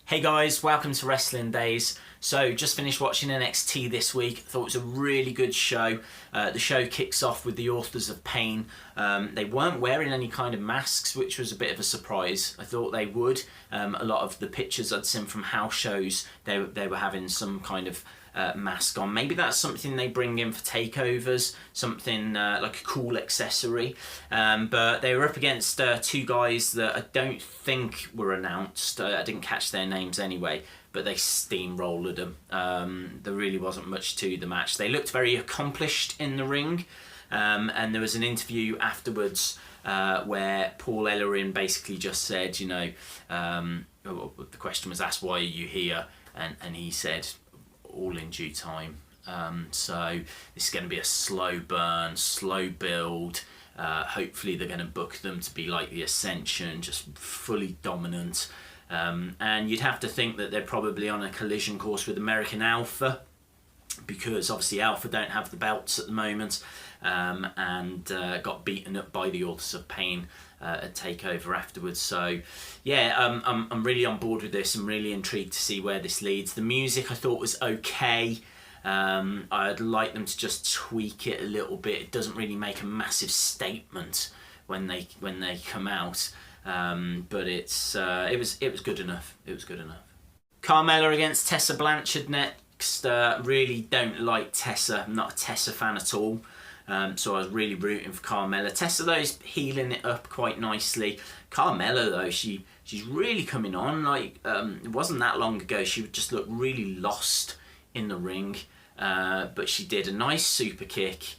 Hey guys, welcome to Wrestling Days. So just finished watching NXT this week. I thought it was a really good show. The show kicks off with the Authors of Pain. They weren't wearing any kind of masks, which was a bit of a surprise. I thought they would. A lot of the pictures I'd seen from house shows, they were having some kind of mask on. Maybe that's something they bring in for takeovers, something like a cool accessory. But they were up against two guys that I don't think were announced. I didn't catch their names anyway, but they steamrolled them. There really wasn't much to the match. They looked very accomplished in the ring, and there was an interview afterwards where Paul Ellering basically just said, you know, the question was asked, why are you here? And he said, all in due time. So this is going to be a slow burn, slow build. Hopefully they're going to book them to be like the Ascension, just fully dominant. And you'd have to think that they're probably on a collision course with American Alpha, because obviously Alpha don't have the belts at the moment, and got beaten up by the Authors of Pain at TakeOver afterwards. So yeah, I'm really on board with this. I'm really intrigued to see where this leads. The music I thought was okay. I'd like them to just tweak it a little bit. It doesn't really make a massive statement when they come out, but it was good enough. It was good enough. Carmella against Tessa Blanchard next. Really don't like Tessa. I'm not a Tessa fan at all. So I was really rooting for Carmella. Tessa though is healing it up quite nicely. Carmella though, she's really coming on. Like it wasn't that long ago she would just look really lost in the ring, but she did a nice super kick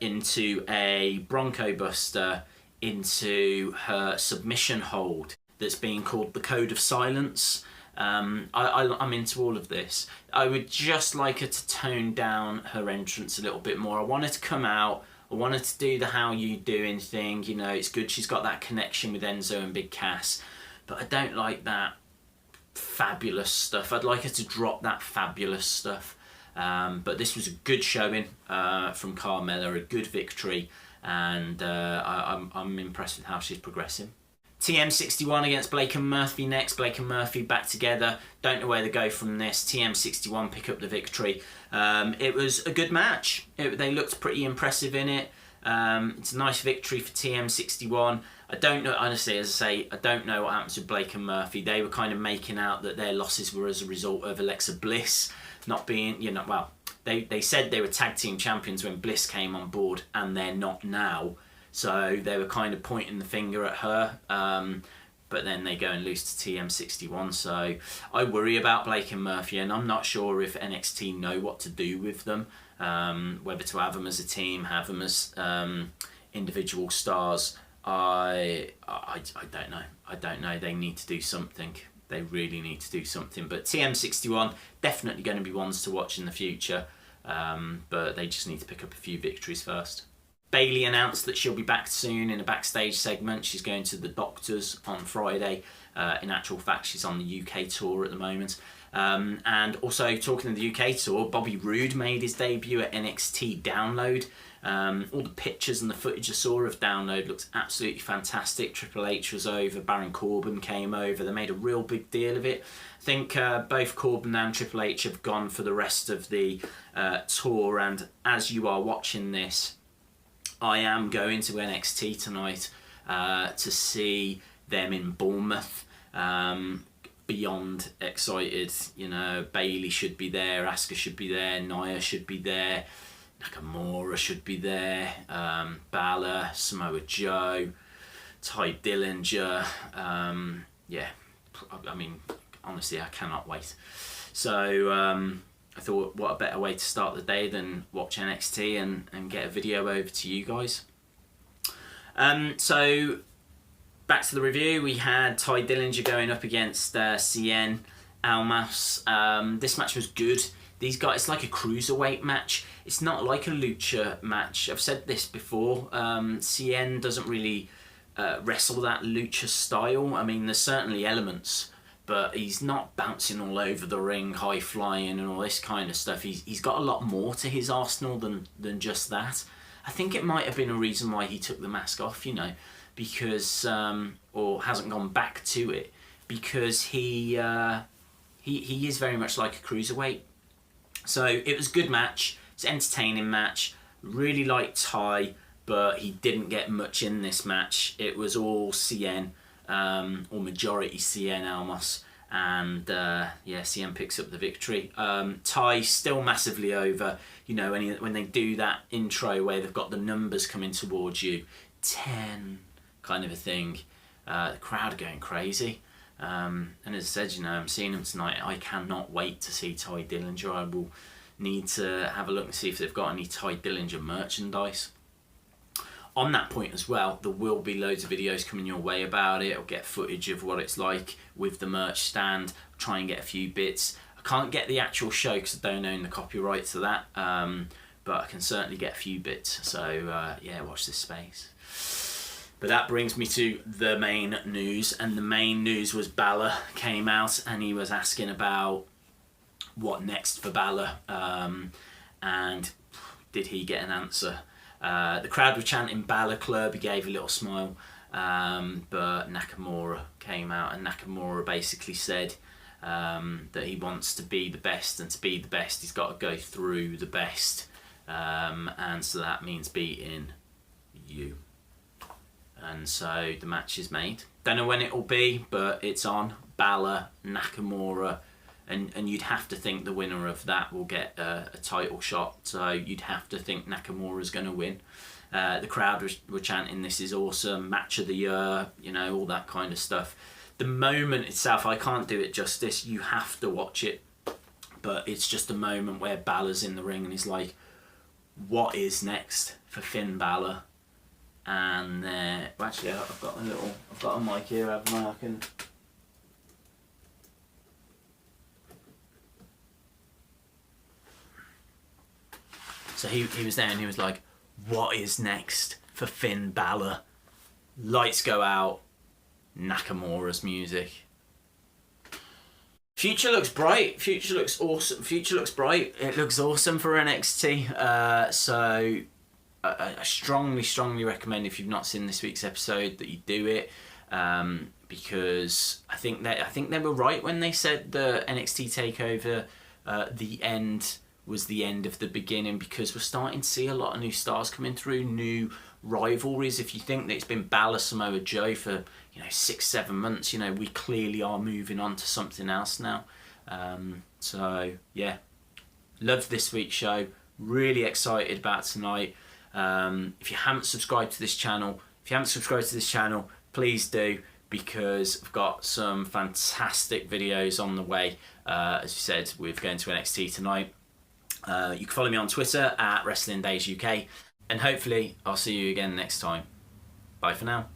into a Bronco Buster into her submission hold that's being called the Code of Silence. I'm into all of this. I would just like her to tone down her entrance a little bit more. I want her to come out. I want her to do the how you doing thing. You know, it's good she's got that connection with Enzo and Big Cass, but I don't like that fabulous stuff. I'd like her to drop that fabulous stuff. But this was a good showing from Carmella, a good victory, and I'm impressed with how she's progressing. TM61 against Blake and Murphy next. Blake and Murphy back together. Don't know where they go from this. TM61 pick up the victory. It was a good match. They looked pretty impressive in it. It's a nice victory for TM61. I don't know, honestly, as I say, I don't know what happens with Blake and Murphy. They were kind of making out that their losses were as a result of Alexa Bliss not being, you know, well, they said they were tag team champions when Bliss came on board, and they're not now. So they were kind of pointing the finger at her, but then they go and lose to TM61. So I worry about Blake and Murphy, and I'm not sure if NXT know what to do with them, whether to have them as a team, have them as individual stars. I don't know. I don't know. They need to do something. They really need to do something. But TM61 definitely going to be ones to watch in the future, but they just need to pick up a few victories first. Bayley announced that she'll be back soon in a backstage segment. She's going to the doctors on Friday. In actual fact, she's on the UK tour at the moment. And also, talking of the UK tour, Bobby Roode made his debut at NXT Download. All the pictures and the footage I saw of Download looks absolutely fantastic. Triple H was over, Baron Corbin came over. They made a real big deal of it. I think both Corbin and Triple H have gone for the rest of the tour. And as you are watching this, I am going to NXT tonight to see them in Bournemouth. Beyond excited, you know. Bayley should be there, Asuka should be there, Nia should be there, Nakamura should be there, Balor, Samoa Joe, Tye Dillinger. Yeah, I mean, honestly, I cannot wait. So I thought, what a better way to start the day than watch NXT and get a video over to you guys. So back to the review. We had Tye Dillinger going up against Cien Almas. This match was good. These guys, it's like a cruiserweight match. It's not like a lucha match. I've said this before. Cien doesn't really wrestle that lucha style. I mean, there's certainly elements, but he's not bouncing all over the ring, high flying and all this kind of stuff. He's got a lot more to his arsenal than just that. I think it might have been a reason why he took the mask off, you know, because, or hasn't gone back to it, because he is very much like a cruiserweight. So it was a good match. It's an entertaining match. Really liked Tye, but he didn't get much in this match. It was all CN, or majority CN Almas. And CM picks up the victory. Tye still massively over. You know, when they do that intro where they've got the numbers coming towards you, 10 kind of a thing. The crowd are going crazy. And as I said, you know, I'm seeing him tonight. I cannot wait to see Tye Dillinger. I will need to have a look and see if they've got any Tye Dillinger merchandise. On that point as well, there will be loads of videos coming your way about it. I'll get footage of what it's like with the merch stand. Try and get a few bits. I can't get the actual show because I don't own the copyright to that, but I can certainly get a few bits. So yeah, watch this space. But that brings me to the main news, and the main news was Balor came out and he was asking about what next for Balor, and did he get an answer? The crowd were chanting Balor Club. He gave a little smile, but Nakamura came out, and Nakamura basically said that he wants to be the best, and to be the best he's got to go through the best, and so that means beating you. And so the match is made. Don't know when it will be, but it's on. Balor, Nakamura, and you'd have to think the winner of that will get a title shot. So you'd have to think Nakamura's going to win. The crowd were chanting, "This is awesome, match of the year," you know, all that kind of stuff. The moment itself, I can't do it justice. You have to watch it. But it's just a moment where Balor's in the ring and he's like, what is next for Finn Balor? And actually, I've got a mic here, haven't I? I can. So he was there and he was like, what is next for Finn Balor? Lights go out, Nakamura's music. Future looks bright. Future looks awesome. Future looks bright. It looks awesome for NXT. So I strongly recommend, if you've not seen this week's episode, that you do it, because I think they were right when they said the NXT takeover, the end was the end of the beginning, because we're starting to see a lot of new stars coming through, new rivalries. If you think that it's been Balor Samoa Joe for 6-7 months, we clearly are moving on to something else now. So yeah, loved this week's show. Really excited about tonight. If you haven't subscribed to this channel, please do, because I've got some fantastic videos on the way. As you said, we're going to NXT tonight. You can follow me on Twitter at Wrestling Days UK, and hopefully I'll see you again next time. Bye for now.